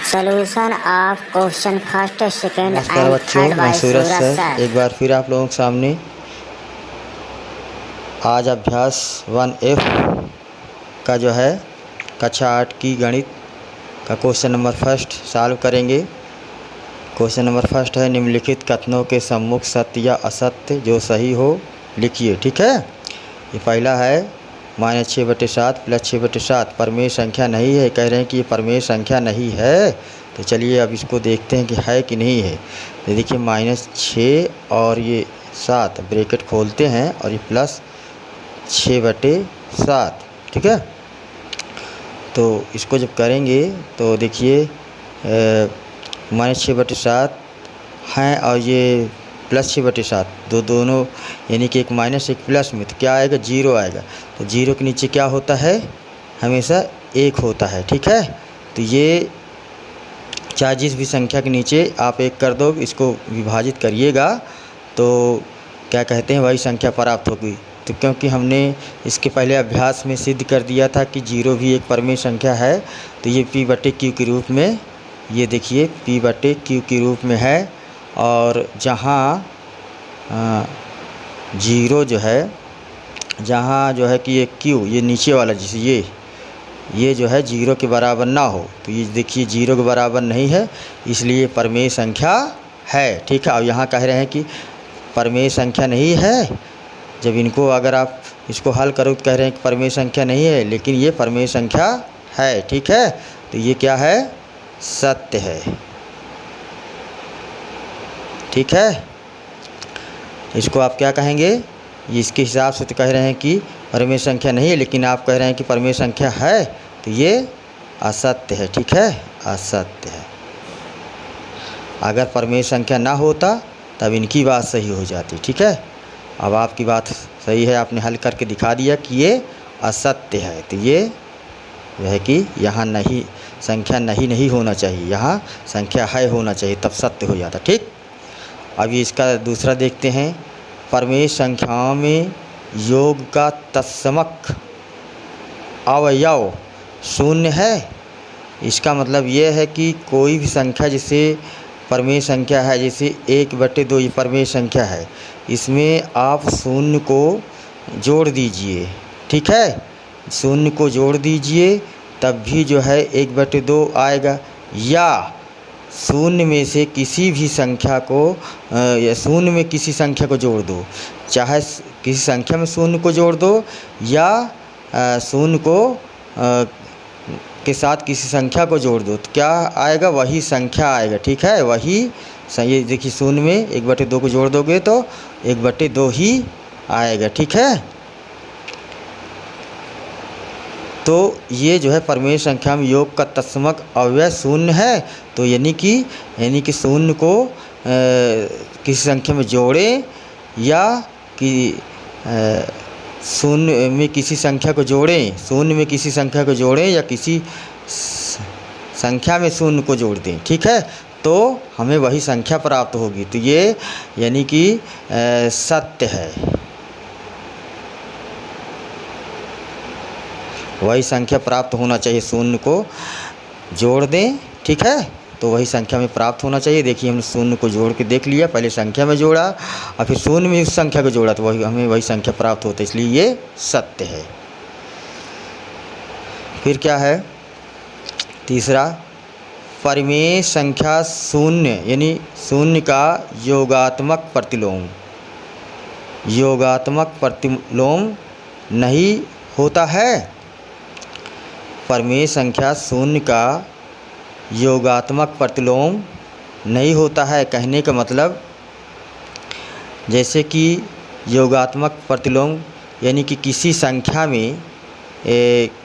Solution of question first second नमस्कार and बच्चों, third मैं बाय सूरज सूरज सर एक बार फिर आप लोगों के सामने आज अभ्यास 1F का जो है कक्षा 8 की गणित का क्वेश्चन नंबर फर्स्ट सॉल्व करेंगे। क्वेश्चन नंबर फर्स्ट है, निम्नलिखित कथनों के सम्मुख सत्य या असत्य जो सही हो लिखिए। ठीक है, ये पहला है -6/7 + 6/7 परमेय संख्या नहीं है। कह रहे हैं कि ये परमेय संख्या नहीं है। तो चलिए अब इसको देखते हैं कि है कि नहीं है। तो देखिए -6 और ये 7 ब्रैकेट खोलते हैं और ये +6/7। ठीक है, तो इसको जब करेंगे तो देखिए -6/7 हैं और ये +6/7 दोनों यानी कि एक माइनस एक प्लस में तो क्या आएगा, 0 आएगा। तो 0 के नीचे क्या होता है, हमेशा 1 होता है। ठीक है, तो ये चाहे जिस भी संख्या के नीचे आप 1 कर दो, इसको विभाजित करिएगा तो क्या कहते हैं वही संख्या प्राप्त होगी। तो क्योंकि हमने इसके पहले अभ्यास में सिद्ध कर दिया था कि 0 भी एक परमेय संख्या है, तो ये P/Q के रूप में, ये देखिए P/Q के रूप में है। और जहाँ 0 जो है, जहाँ जो है कि ये Q ये नीचे वाला जिसे ये जो है 0 के बराबर ना हो, तो ये देखिए 0 के बराबर नहीं है, इसलिए परमेय संख्या है। ठीक है, और यहाँ कह रहे हैं कि परमेय संख्या नहीं है। जब इनको अगर आप इसको हल करो तो कह रहे हैं कि परमेय संख्या नहीं है, लेकिन ये परमेय संख्या है। ठीक है, तो ये क्या है, सत्य है। ठीक है, इसको आप क्या कहेंगे, इसके हिसाब से तो कह रहे हैं कि परमेय संख्या नहीं है, लेकिन आप कह रहे हैं कि परमेय संख्या है, तो ये असत्य है। ठीक है, असत्य है। अगर परमेय संख्या ना होता तब इनकी बात सही हो जाती। ठीक है, अब आपकी बात सही है, आपने हल करके दिखा दिया कि ये असत्य है। तो ये जो है कि यहाँ नहीं, संख्या नहीं होना चाहिए, यहाँ संख्या है होना चाहिए, तब सत्य हो जाता। ठीक, अभी इसका दूसरा देखते हैं। परमेय संख्याओं में योग का तत्समक अवयव शून्य है। इसका मतलब ये है कि कोई भी संख्या जिसे परमेय संख्या है, जैसे 1/2 ये परमेय संख्या है, इसमें आप शून्य को जोड़ दीजिए। ठीक है, शून्य को जोड़ दीजिए तब भी जो है 1/2 आएगा। या शून्य में से किसी भी संख्या को या शून्य में किसी संख्या को जोड़ दो, चाहे किसी संख्या में शून्य को जोड़ दो या शून्य को के साथ किसी संख्या को जोड़ दो, तो क्या आएगा, वही संख्या आएगा। ठीक है, वही ये देखिए शून्य में 1/2 को जोड़ दोगे तो 1/2 ही आएगा। ठीक है, तो ये जो है परमेय संख्या में योग का तत्समक अवयव शून्य है। तो यानी कि शून्य को किसी संख्या में जोड़ें या कि शून्य में किसी संख्या को जोड़ें, शून्य में किसी संख्या को जोड़ें या किसी संख्या में शून्य को जोड़ दें। ठीक है, तो हमें वही संख्या प्राप्त होगी। तो ये यानी कि सत्य है, वही संख्या प्राप्त होना चाहिए। शून्य को जोड़ दें, ठीक है, तो वही संख्या में प्राप्त होना चाहिए। देखिए हमने शून्य को जोड़ के देख लिया, पहले संख्या में जोड़ा और फिर शून्य में उस संख्या को जोड़ा, तो हमें वही संख्या प्राप्त होता है, इसलिए ये सत्य है। फिर क्या है तीसरा, परमेय संख्या शून्य यानी शून्य का योगात्मक प्रतिलोम नहीं होता है। परमेय संख्या शून्य का योगात्मक प्रतिलोम नहीं होता है। कहने का मतलब जैसे कि योगात्मक प्रतिलोम यानी कि किसी संख्या में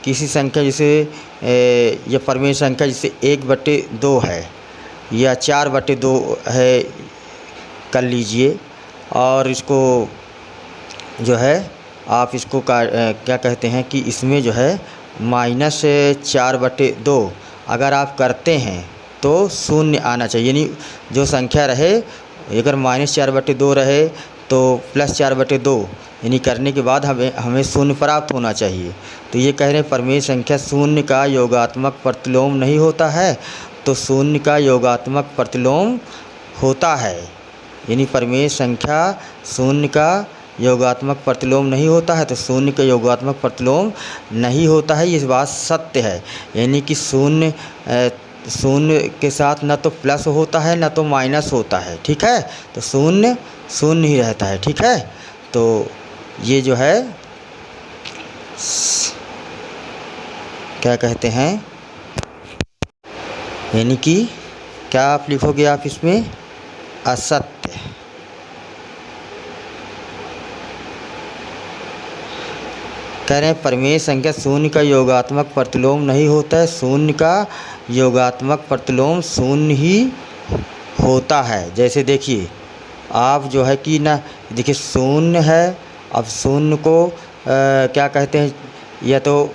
किसी संख्या जैसे यह परमेय संख्या जैसे 1/2 है या 4/2 है कर लीजिए, और इसको जो है आप इसको क्या कहते हैं कि इसमें जो है -4/2 अगर आप करते हैं तो शून्य आना चाहिए। यानी जो संख्या रहे, अगर -4/2 रहे तो +4/2 यानी करने के बाद हमें शून्य प्राप्त होना चाहिए। तो ये कह रहे हैं परमेय संख्या शून्य का योगात्मक प्रतिलोम नहीं होता है। तो तो शून्य का योगात्मक प्रतिलोम होता है। यानी परिमेय संख्या शून्य का योगात्मक प्रतिलोम नहीं होता है, तो शून्य का योगात्मक प्रतिलोम नहीं होता है, ये बात सत्य है। यानी कि शून्य के साथ न तो प्लस होता है न तो माइनस होता है, ठीक है। तो शून्य शून्य ही रहता है, ठीक है। तो ये जो है क्या कहते हैं, यानी कि क्या आप लिखोगे आप इसमें, असत्य। कह रहे हैं परिमेय संख्या शून्य का योगात्मक प्रतिलोम नहीं होता है, शून्य का योगात्मक प्रतिलोम शून्य ही होता है। जैसे देखिए आप जो है कि ना, देखिए शून्य है, अब शून्य को क्या कहते हैं, या तो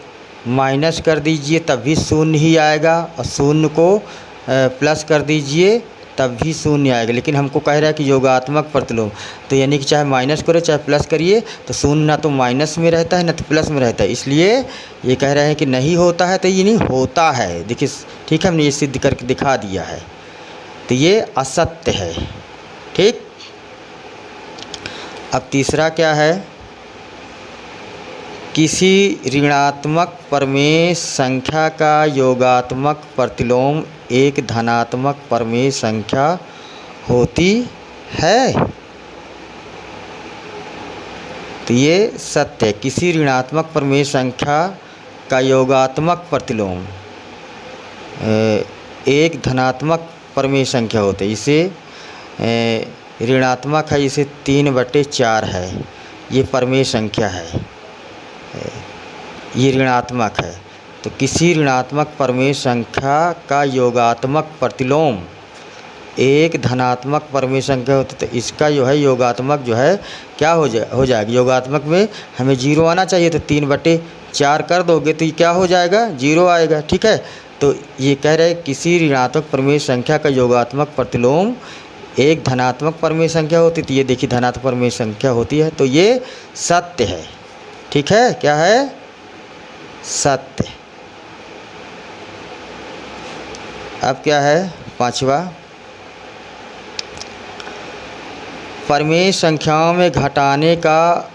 माइनस कर दीजिए तब भी शून्य ही आएगा, और शून्य को प्लस कर दीजिए तब भी शून्य आएगा। लेकिन हमको कह रहा है कि योगात्मक प्रतिलोम, तो यानी कि चाहे माइनस करो चाहे प्लस करिए, तो शून्य ना तो माइनस में रहता है ना तो प्लस में रहता है, इसलिए ये कह रहे हैं कि नहीं होता है, तो ये नहीं होता है। देखिए ठीक है, हमने ये सिद्ध करके दिखा दिया है, तो ये असत्य है, ठीक। अब तीसरा क्या है, किसी ऋणात्मक परिमेय संख्या का योगात्मक प्रतिलोम एक धनात्मक परिमेय संख्या होती है। तो ये सत्य है, किसी ऋणात्मक परिमेय संख्या का योगात्मक प्रतिलोम एक धनात्मक परिमेय संख्या होती है। इसे ऋणात्मक है, इसे 3/4 है, ये परिमेय संख्या है, ये ऋणात्मक है। तो किसी ऋणात्मक परिमेय संख्या का योगात्मक प्रतिलोम एक धनात्मक परिमेय संख्या होती, तो इसका जो है योगात्मक जो है क्या हो जाएगा, योगात्मक में हमें 0 आना चाहिए, तो 3/4 कर दोगे तो ये क्या हो जाएगा, 0 आएगा, ठीक है। तो ये कह रहे हैं किसी ऋणात्मक परिमेय संख्या का योगात्मक प्रतिलोम एक धनात्मक परिमेय संख्या होती, तो ये देखिए धनात्मक परिमेय संख्या होती है, तो ये सत्य है, ठीक है। क्या है, सत्य। अब क्या है, पांचवा, परिमेय संख्याओं में घटाने का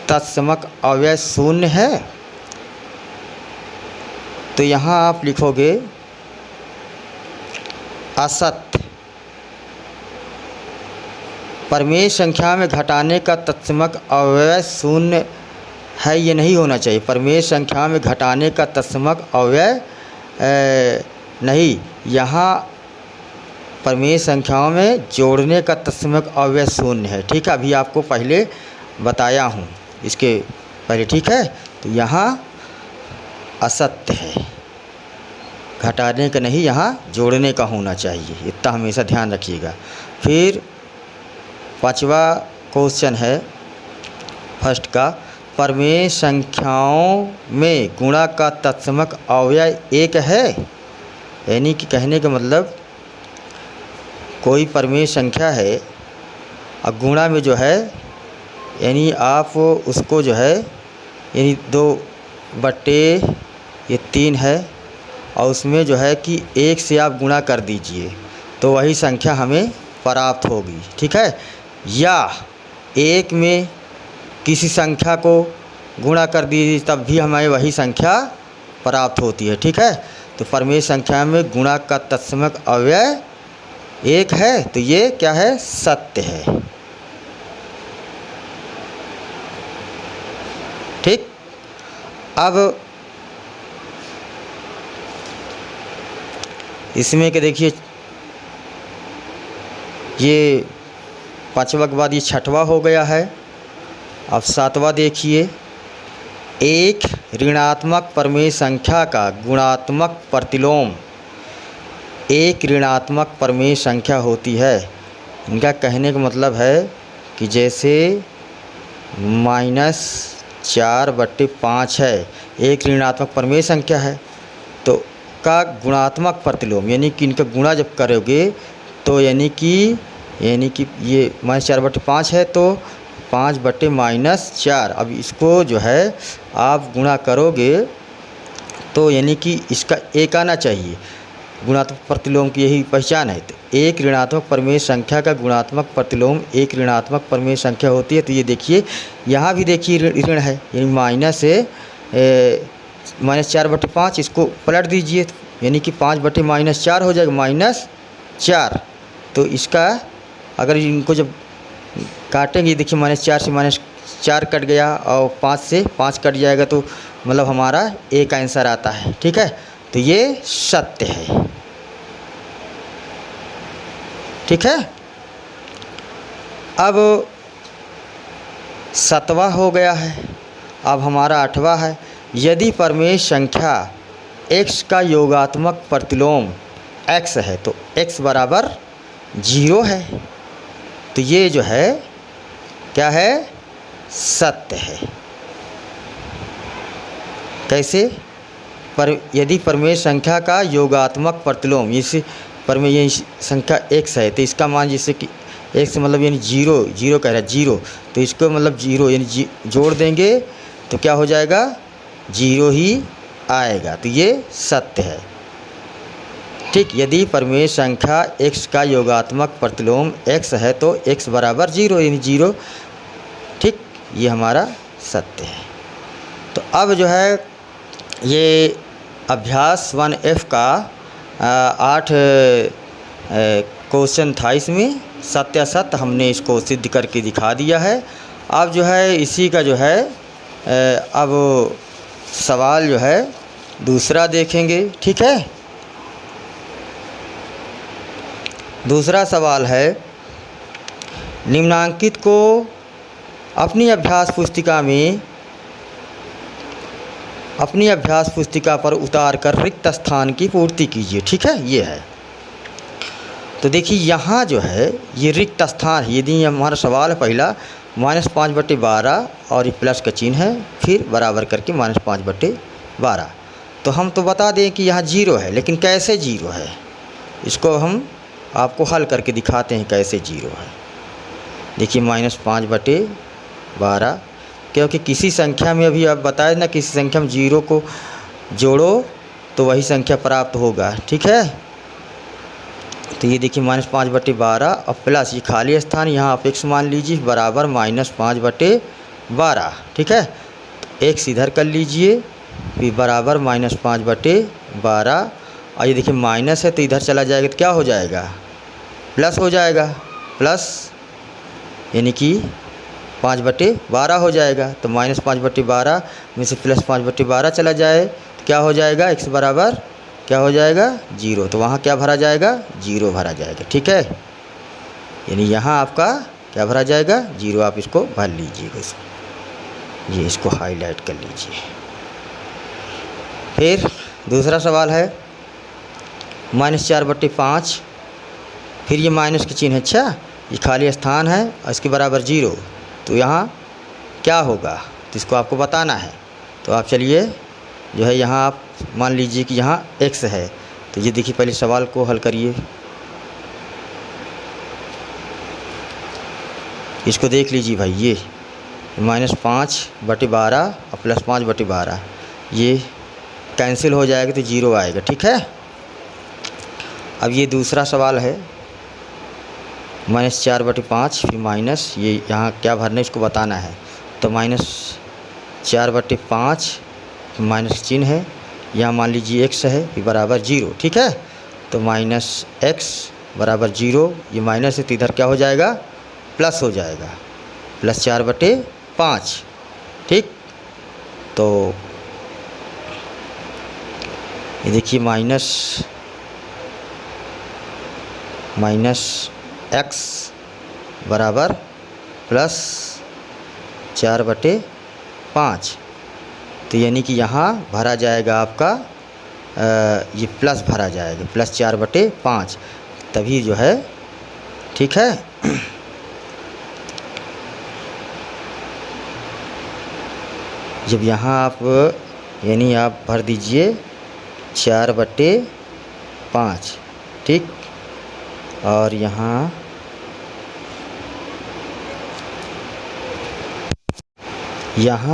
तत्समक अव्यय शून्य है। तो यहाँ आप लिखोगे असत्य। परिमेय संख्या में घटाने का तत्समक अव्यय शून्य है, ये नहीं होना चाहिए। परिमेय संख्या में घटाने का तत्समक अव्यय नहीं, यहाँ परिमेय संख्याओं में जोड़ने का तत्समक अव्यय शून्य है, ठीक है। अभी आपको पहले बताया हूँ इसके पहले, ठीक है। तो यहाँ असत्य है, घटाने का नहीं, यहाँ जोड़ने का होना चाहिए, इतना हमेशा ध्यान रखिएगा। फिर पांचवा क्वेश्चन है फर्स्ट का, परिमेय संख्याओं में गुणा का तत्समक अव्यय एक है। यानी कि कहने का मतलब कोई परिमेय संख्या है और गुणा में जो है, यानी आप उसको जो है, यानी 2/3 है और उसमें जो है कि 1 से आप गुणा कर दीजिए तो वही संख्या हमें प्राप्त होगी, ठीक है। या 1 में किसी संख्या को गुणा कर दीजिए तब भी हमें वही संख्या प्राप्त होती है, ठीक है। तो परिमेय संख्या में गुणा का तत्समक अव्यय 1 है, तो ये क्या है, सत्य है, ठीक। अब इसमें के देखिए, ये पांचवा के बाद ये छठवा हो गया है। अब सातवां देखिए, एक ऋणात्मक परिमेय संख्या का गुणात्मक प्रतिलोम एक ऋणात्मक परिमेय संख्या होती है। इनका कहने का मतलब है कि जैसे -4/5 है, एक ऋणात्मक परिमेय संख्या है, तो का गुणात्मक प्रतिलोम यानी कि इनका गुणा जब करोगे तो यानी कि ये -4/5 है, तो 5/-4। अब इसको जो है आप गुणा करोगे तो यानी कि इसका 1 आना चाहिए, गुणात्मक प्रतिलोम की यही पहचान है। तो एक ऋणात्मक परिमेय संख्या का गुणात्मक प्रतिलोम एक ऋणात्मक परिमेय संख्या होती है। तो ये देखिए यहाँ भी देखिए ऋण है, यानी -4/5, इसको पलट दीजिए यानी कि 5/-4 हो जाएगा, -4। तो इसका अगर इनको जब काटेंगे, देखिए -4 से -4 कट गया और 5 से 5 कट जाएगा, तो मतलब हमारा ए का आंसर आता है। ठीक है, तो ये सत्य है। ठीक है, अब 7वां हो गया है, अब हमारा 8वां है। यदि परिमेय संख्या x का योगात्मक प्रतिलोम x है तो x बराबर 0 है। तो ये जो है क्या है, सत्य है। कैसे? यदि परिमेय संख्या का योगात्मक प्रतिलोम, इस परिमेय संख्या x है तो इसका मान जैसे कि x मतलब यानी 0 कह रहा है 0, तो इसको मतलब 0 यानी जोड़ देंगे तो क्या हो जाएगा, 0 ही आएगा। तो ये सत्य है। ठीक, यदि परिमेय संख्या x का योगात्मक प्रतिलोम x है तो x बराबर 0 यानी 0। ठीक, ये हमारा सत्य है। तो अब जो है ये अभ्यास 1F का 8 क्वेश्चन था, इसमें सत्यासत्य हमने इसको सिद्ध करके दिखा दिया है। अब जो है इसी का जो है अब सवाल जो है दूसरा देखेंगे। ठीक है, दूसरा सवाल है, निम्नांकित को अपनी अभ्यास पुस्तिका पर उतार कर रिक्त स्थान की पूर्ति कीजिए। ठीक है, ये है। तो देखिए यहाँ जो है ये रिक्त स्थान है। यदि हमारा सवाल है पहला -5/12 और ये प्लस का चिन्ह है, फिर बराबर करके -5/12। तो हम तो बता दें कि यहाँ 0 है, लेकिन कैसे 0 है इसको हम आपको हल करके दिखाते हैं कैसे 0 है। देखिए -5/12, क्योंकि किसी संख्या में अभी आप बताए ना, किसी संख्या में 0 को जोड़ो तो वही संख्या प्राप्त होगा। ठीक है, तो ये देखिए -5/12 और प्लस ये खाली स्थान, यहाँ आप x मान लीजिए बराबर -5/12। ठीक है, तो x इधर कर लीजिए, फिर बराबर -5/12, और ये देखिए माइनस है तो इधर चला जाएगा तो क्या हो जाएगा, प्लस हो जाएगा। प्लस यानी कि 5/12 हो जाएगा। तो -5/12 में से प्लस 5/12 चला जाए तो क्या हो जाएगा, x बराबर क्या हो जाएगा, 0। तो वहाँ क्या भरा जाएगा, 0 भरा जाएगा। ठीक है, यानी यहाँ आपका क्या भरा जाएगा, 0। आप इसको भर लीजिएगा, ये इसको हाईलाइट कर लीजिए। फिर दूसरा सवाल है -4/5, फिर ये माइनस के चिन्ह है। अच्छा, ये खाली स्थान है और इसके बराबर 0, तो यहाँ क्या होगा, तो इसको आपको बताना है। तो आप चलिए जो है यहाँ आप मान लीजिए कि यहाँ x है, तो ये देखिए पहले सवाल को हल करिए। इसको देख लीजिए भाई, ये -5/12 और प्लस 5/12 ये कैंसिल हो जाएगा तो 0 आएगा। ठीक है, अब ये दूसरा सवाल है -4/5 फिर माइनस, ये यहाँ क्या भरना है इसको बताना है। तो -4/5 माइनस चिन्ह है, यहाँ मान लीजिए x है फिर बराबर 0। ठीक है, तो -x बराबर 0, ये माइनस है तो इधर क्या हो जाएगा, प्लस हो जाएगा, +4/5। ठीक, तो ये देखिए -x बराबर +4/5। तो यानी कि यहाँ भरा जाएगा आपका ये प्लस भरा जाएगा, +4/5, तभी जो है। ठीक है, जब यहाँ आप यानी आप भर दीजिए 4/5। ठीक, और यहाँ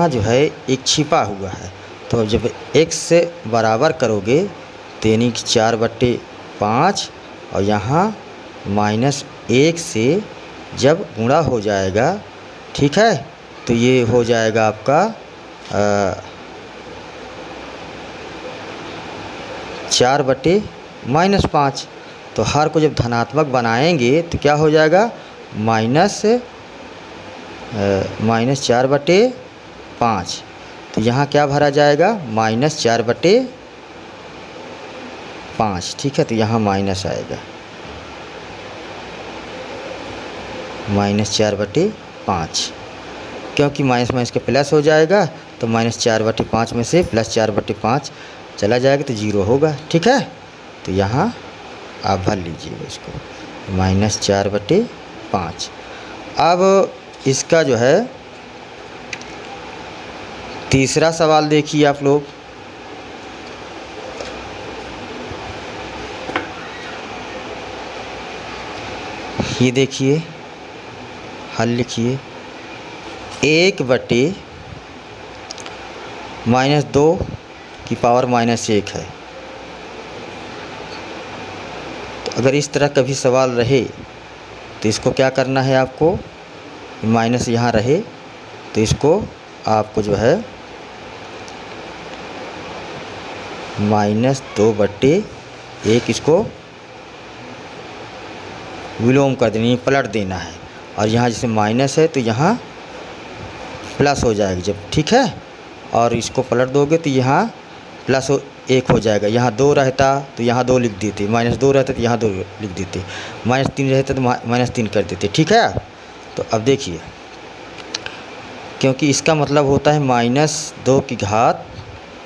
जो है एक छिपा हुआ है, तो जब x से बराबर करोगे तो यानी कि 4/5 5 और यहाँ -1 से जब गुणा हो जाएगा, ठीक है, तो ये हो जाएगा आपका 4/-5। तो हर को जब धनात्मक बनाएंगे तो क्या हो जाएगा, -4/5। तो यहाँ क्या भरा जाएगा, -4/5, ठीक है। तो यहाँ माइनस आएगा, -4/5, क्योंकि माइनस के प्लस हो जाएगा। तो -4/5 में से +4/5 चला जाएगा तो 0 होगा, ठीक है। तो यहाँ आप भर लीजिएगा इसको, -4/5। अब इसका जो है तीसरा सवाल देखिए आप लोग। ये देखिए, हल लिखिए। 1/-2 की पावर -1 है। तो अगर इस तरह कभी सवाल रहे तो इसको क्या करना है आपको, माइनस यहाँ रहे तो इसको आपको जो है -2/1 इसको विलोम कर देना, पलट देना है। और यहाँ जैसे माइनस है तो यहाँ प्लस हो जाएगा जब, ठीक है। और इसको पलट दोगे तो यहाँ +1 हो जाएगा। यहाँ 2 रहता तो यहाँ 2 लिख देते, -2 रहता तो यहाँ 2 लिख देते, -3 रहता तो -3 कर देते, ठीक है। तो अब देखिए, क्योंकि इसका मतलब होता है -2 की घात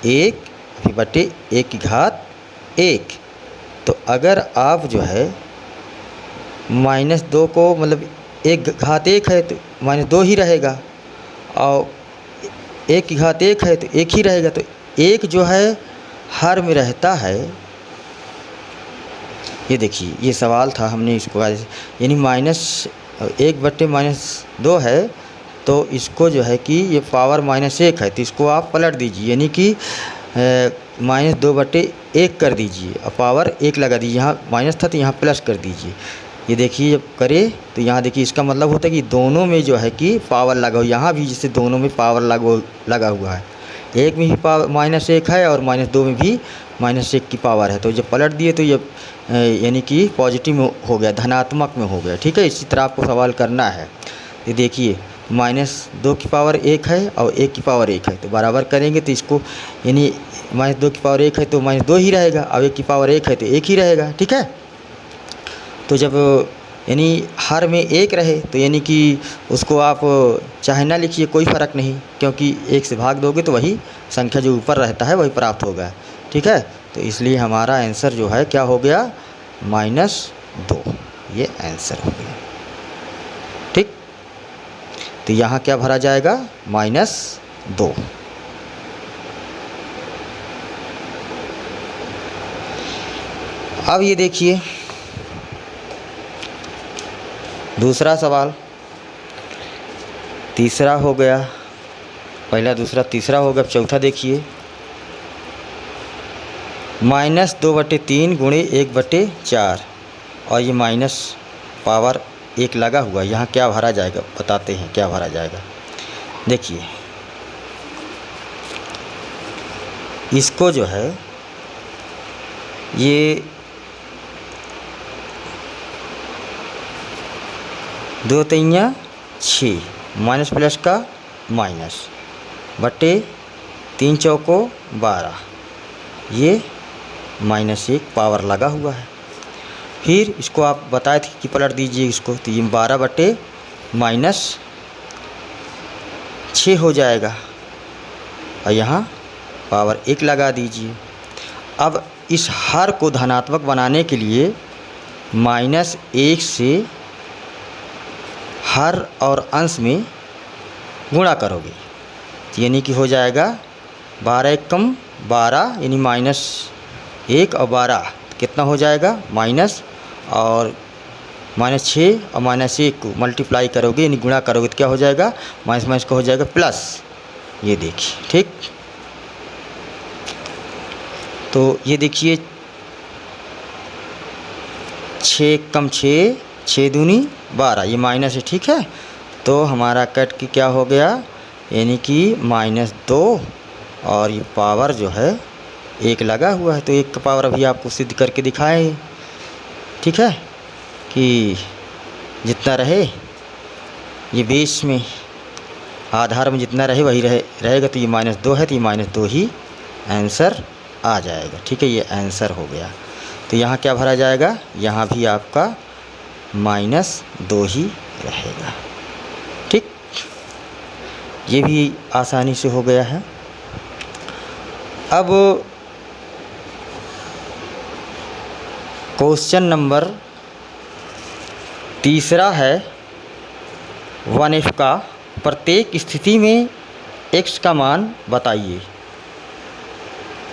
1/1 की घात 1। तो अगर आप जो है -2 को मतलब 1 घात 1 है तो -2 ही रहेगा, और 1 की घात 1 है तो 1 ही रहेगा। तो 1 जो है हर में रहता है। ये देखिए, ये सवाल था, हमने इसको यानी -1/-2 है तो इसको जो है कि ये पावर -1 है तो इसको आप पलट दीजिए, यानी कि -2/1 कर दीजिए और पावर 1 लगा दीजिए। यहाँ माइनस था तो यहाँ प्लस कर दीजिए। ये देखिए, जब करें तो यहाँ देखिए, इसका मतलब होता है कि दोनों में जो है कि पावर लगा हो। यहाँ भी जैसे दोनों में पावर लगा हुआ है, 1 में भी पावर -1 है और -2 में भी -1 की पावर है। तो जब पलट दिए तो ये यानी कि पॉजिटिव में हो गया, धनात्मक में हो गया, ठीक है। इसी तरह आपको सवाल करना है। ये देखिए, -2 की पावर 1 है और 1 की पावर 1 है, तो बराबर करेंगे तो इसको यानी -2 की पावर 1 है तो -2 ही रहेगा, और 1 की पावर 1 है तो 1 ही रहेगा, ठीक है। तो जब यानी हर में 1 रहे तो यानी कि उसको आप चाहे ना लिखिए, कोई फ़र्क नहीं, क्योंकि 1 से भाग दोगे तो वही संख्या जो ऊपर रहता है वही प्राप्त होगा, ठीक है। तो इसलिए हमारा आंसर जो है क्या हो गया, -2, ये आंसर हो गया, ठीक। तो यहाँ क्या भरा जाएगा, -2। अब ये देखिए दूसरा सवाल, तीसरा हो गया, पहला दूसरा तीसरा हो गया। अब चौथा देखिए, -2/3 गुणे 1/4 और ये माइनस पावर 1 लगा हुआ, यहाँ क्या भरा जाएगा, बताते हैं क्या भरा जाएगा। देखिए, इसको जो है ये 2 तिया 6, माइनस प्लस का माइनस, बटे 3 चौको 12, ये -1 पावर लगा हुआ है। फिर इसको आप बताए थे कि पलट दीजिए इसको, तो ये 12/-6 हो जाएगा और यहाँ पावर 1 लगा दीजिए। अब इस हर को धनात्मक बनाने के लिए -1 से हर और अंश में गुणा करोगे, यानी कि हो जाएगा 12 एकम 12, यानी -1 और 12 कितना हो जाएगा, माइनस, और -6 और -1 को मल्टीप्लाई करोगे यानी गुणा करोगे तो क्या हो जाएगा, माइनस का हो जाएगा प्लस। ये देखिए, ठीक। तो ये देखिए 6 कम 6, 6 दूनी 12, ये माइनस है, ठीक है। तो हमारा कट की क्या हो गया, यानी कि -2 और ये पावर जो है 1 लगा हुआ है, तो 1 का पावर अभी आपको सिद्ध करके दिखाएं, ठीक है, कि जितना रहे ये बेस में आधार में जितना रहे वही रहेगा। तो ये -2 है, तो ये -2 ही आंसर आ जाएगा, ठीक है। ये आंसर हो गया। तो यहाँ क्या भरा जाएगा, यहाँ भी आपका -2 ही रहेगा, ठीक। ये भी आसानी से हो गया है। अब क्वेश्चन नंबर तीसरा है 1f का प्रत्येक स्थिति में x का मान बताइए,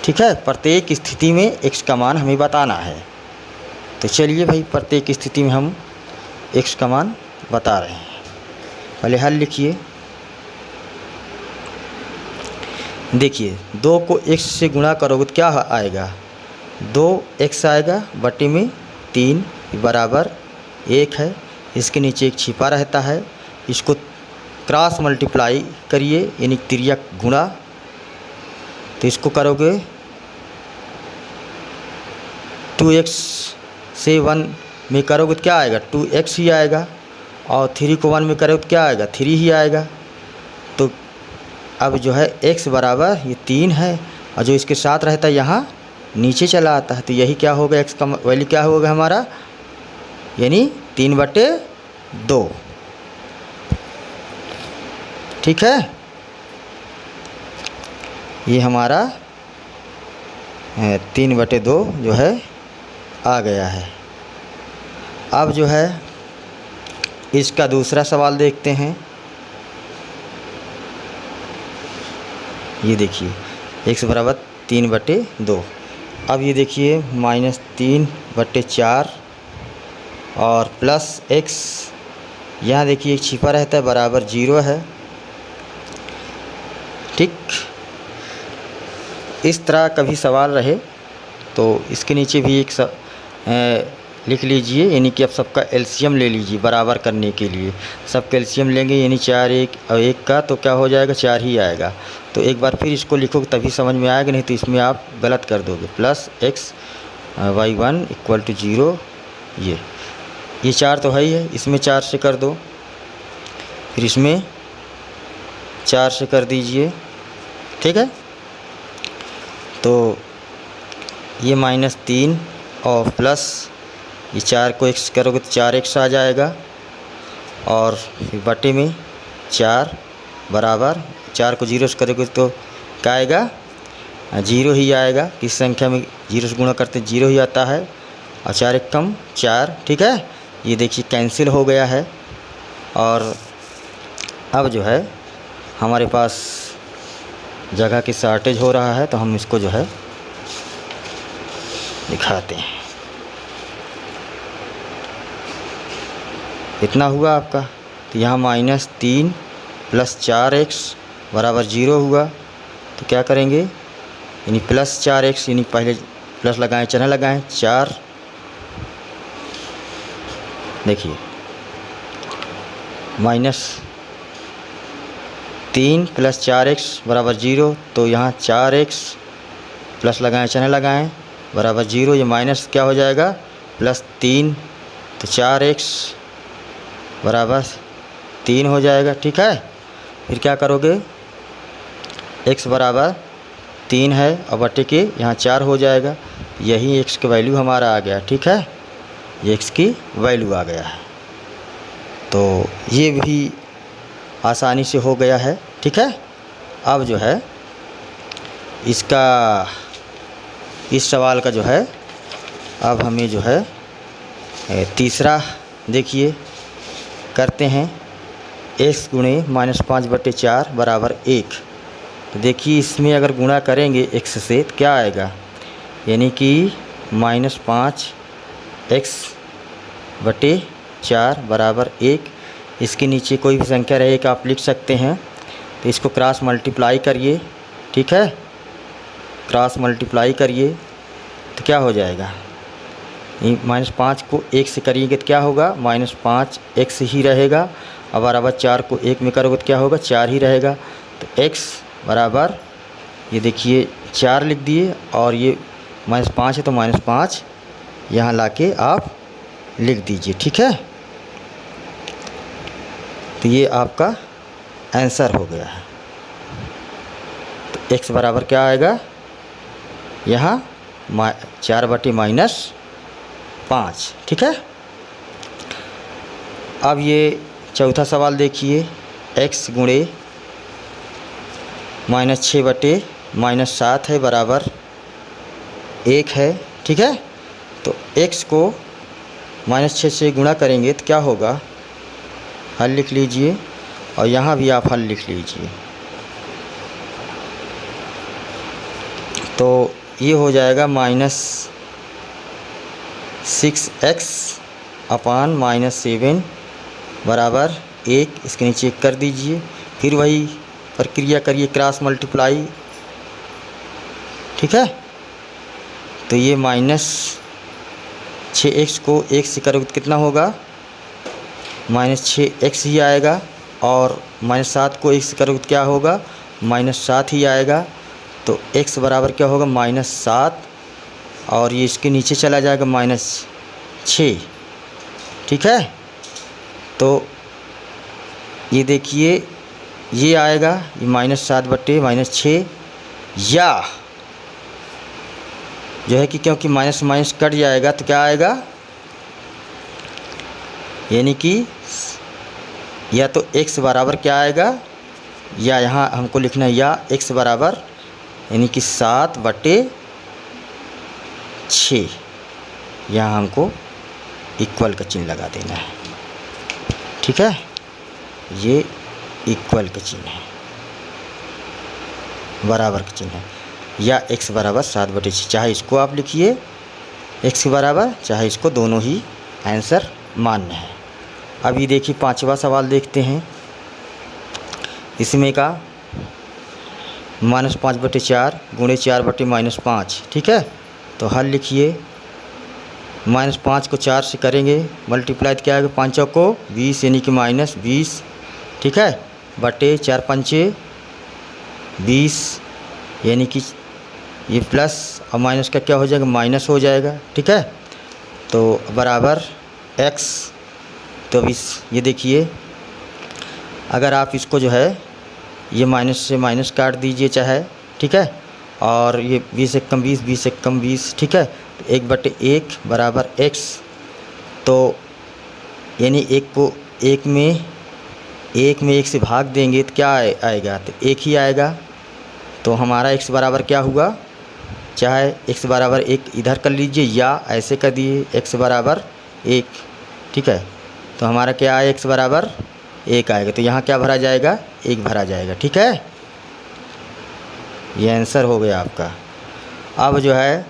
ठीक है। प्रत्येक स्थिति में x का मान हमें बताना है। तो चलिए भाई, प्रत्येक स्थिति में हम x का मान बता रहे हैं। पहले हल लिखिए। देखिए 2 को x से गुणा करोगे तो क्या आएगा, 2x आएगा, बटे में 3 बराबर 1 है। इसके नीचे एक छिपा रहता है, इसको क्रॉस मल्टीप्लाई करिए, यानी तिर्यक गुणा। तो इसको करोगे 2x से 1 में करोगे तो क्या आएगा, 2x ही आएगा। और 3 को 1 में करोगे तो क्या आएगा, 3 ही आएगा। तो अब जो है x बराबर ये 3 है, और जो इसके साथ रहता है यहाँ नीचे चला आता है। तो यही क्या होगा, x का वैल्यू क्या होगा हमारा, यानी 3/2, ठीक है। ये हमारा 3/2 जो है आ गया है। अब जो है इसका दूसरा सवाल देखते हैं। ये देखिए x बराबर 3/2। अब ये देखिए -3/4 और प्लस x, यहाँ देखिए एक छिपा रहता है, बराबर 0 है, ठीक। इस तरह कभी सवाल रहे तो इसके नीचे भी एक लिख लीजिए, यानी कि अब सबका एलसीएम ले लीजिए बराबर करने के लिए। सब एलसीएम लेंगे, यानी 4 1 और 1 का तो क्या हो जाएगा, 4 ही आएगा। तो एक बार फिर इसको लिखोगे तभी समझ में आएगा, नहीं तो इसमें आप गलत कर दोगे। प्लस x y1 = 0, ये 4 तो है ही है, इसमें 4 से कर दो, फिर इसमें 4 से कर दीजिए, ठीक है। तो ये -3 और प्लस ये 4 को x करोगे तो 4x आ जाएगा, और फिर बटे में 4 बराबर 4 को 0 से करोगे तो क्या आएगा, 0 ही आएगा। किस संख्या में 0 से गुणा करते 0 ही आता है, और 4 1 कम 4, ठीक है। ये देखिए कैंसिल हो गया है। और अब जो है हमारे पास जगह की शॉर्टेज हो रहा है, तो हम इसको जो है दिखाते हैं। इतना हुआ आपका। तो यहाँ -3 + 4x बराबर 0 हुआ। तो क्या करेंगे, यानी प्लस 4x, यानी पहले प्लस लगाएं, चिन्ह लगाएं, 4, देखिए -3 + 4x बराबर 0। तो यहाँ 4x प्लस लगाएं, चिन्ह लगाएं, बराबर 0। ये माइनस क्या हो जाएगा, +3, तो 4x बराबर 3 हो जाएगा, ठीक है। फिर क्या करोगे, x बराबर 3 है और बटे के यहाँ 4 हो जाएगा। यही x की वैल्यू हमारा आ गया, ठीक है। ये x की वैल्यू आ गया है। तो ये भी आसानी से हो गया है, ठीक है। अब जो है इसका, इस सवाल का जो है अब हमें जो है तीसरा देखिए करते हैं। x गुणे -5/4 बराबर 1। तो देखिए इसमें अगर गुणा करेंगे x से तो क्या आएगा, यानी कि -5x/4 बराबर 1। इसके नीचे कोई भी संख्या रहेगा आप लिख सकते हैं। तो इसको क्रॉस मल्टीप्लाई करिए, ठीक है। क्रॉस मल्टीप्लाई करिए तो क्या हो जाएगा, -5 को 1 से करेंगे तो क्या होगा, -5 x ही रहेगा। अब बराबर 4 को 1 में करोगे तो क्या होगा, 4 ही रहेगा। तो x बराबर ये देखिए 4 लिख दिए और ये -5 है तो -5 यहाँ लाके आप लिख दीजिए, ठीक है। तो ये आपका आंसर हो गया है। तो x बराबर क्या आएगा यहाँ 4/-5, ठीक है। अब ये चौथा सवाल देखिए, x गुणे -6/-7 है बराबर 1 है, ठीक है। तो x को -6 से गुणा करेंगे तो क्या होगा, हल लिख लीजिए और यहाँ भी आप हल लिख लीजिए। तो ये हो जाएगा -6x/-7 बराबर 1। इसके नीचे कर दीजिए, फिर वही प्रक्रिया करिए, क्रॉस मल्टीप्लाई, ठीक है। तो ये -6x को 1 से करोगे तो कितना होगा, -6x ही आएगा। और -7 को 1 से करोगे तो क्या होगा, -7 ही आएगा। तो x बराबर क्या होगा, -7 और ये इसके नीचे चला जाएगा -6, ठीक है। तो ये देखिए ये आएगा, ये -7/-6 या जो है कि क्योंकि माइनस माइनस कट जाएगा तो क्या आएगा, यानी कि या तो x बराबर क्या आएगा, या यहाँ हमको लिखना है या x बराबर यानी कि 7/6, यहाँ हमको इक्वल का चिन्ह लगा देना है, ठीक है। ये इक्वल का चिन्ह है, बराबर का चिन्ह है, या x बराबर 7/6, चाहे इसको आप लिखिए x के बराबर, चाहे इसको, दोनों ही आंसर मान्य है। अब ये देखिए पांचवा सवाल देखते हैं। इसमें का -5/4 गुणे 4/-5, ठीक है। तो हल लिखिए, -5 को 4 से करेंगे मल्टीप्लाई तो क्या आएगा, 5 को 20 यानी कि -20, ठीक है, बटे 4 पंचे 20 यानी कि ये प्लस और माइनस का क्या हो जाएगा, माइनस हो जाएगा, ठीक है। तो बराबर x, तो अब ये देखिए अगर आप इसको जो है ये माइनस से माइनस काट दीजिए चाहे, ठीक है, और ये 20 एक कम 20, 20 एक कम 20, ठीक है। तो 1/1 बराबर x, तो यानी 1 को 1 में 1 से भाग देंगे तो क्या आएगा, तो 1 ही आएगा। तो हमारा x बराबर क्या हुआ, चाहे x बराबर 1 इधर कर लीजिए या ऐसे कर दिए x बराबर 1, ठीक है। तो हमारा क्या आया, x बराबर 1 आएगा। तो यहाँ क्या भरा जाएगा, 1 भरा जाएगा, ठीक है। ये आंसर हो गया आपका। अब जो है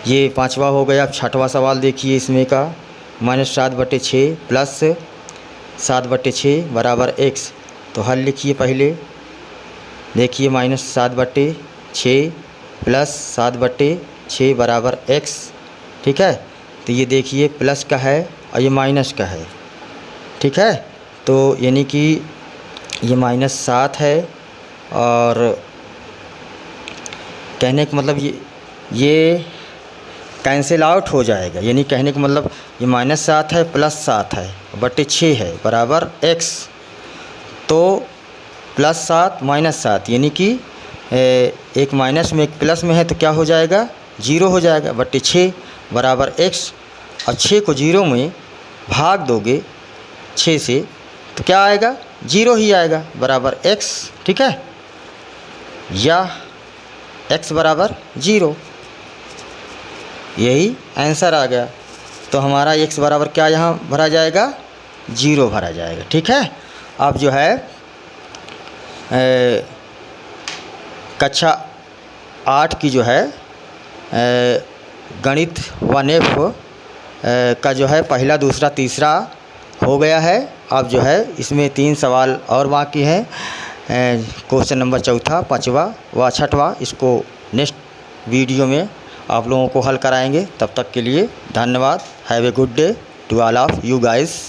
ये पांचवा हो गया। अब छठवां सवाल देखिए, इसमें का -7/6 प्लस 7/6 बराबर x। तो हल लिखिए पहले, देखिए -7/6 प्लस 7/6 बराबर x, ठीक है। तो ये देखिए प्लस का है और ये माइनस का है, ठीक है। तो यानी कि ये -7 है और कहने का मतलब ये कैंसिल आउट हो जाएगा, यानी कहने का मतलब ये -7 है प्लस 7 है बटे 6 है बराबर x। तो +7 -7 यानी कि एक माइनस में एक प्लस में है तो क्या हो जाएगा, 0 हो जाएगा बटे 6 बराबर x। और 6 को 0 में भाग दोगे 6 से तो क्या आएगा, 0 ही आएगा बराबर x, ठीक है, या x बराबर 0। यही आंसर आ गया। तो हमारा x बराबर क्या यहाँ भरा जाएगा, 0 भरा जाएगा, ठीक है। अब जो है कक्षा 8 की जो है गणित 1F का जो है पहला, दूसरा, तीसरा हो गया है। अब जो है इसमें 3 सवाल और बाकी हैं। क्वेश्चन नंबर 4, 5वां व 6वां, इसको नेक्स्ट वीडियो में आप लोगों को हल कराएंगे। तब तक के लिए धन्यवाद। Have a good day to all of you guys.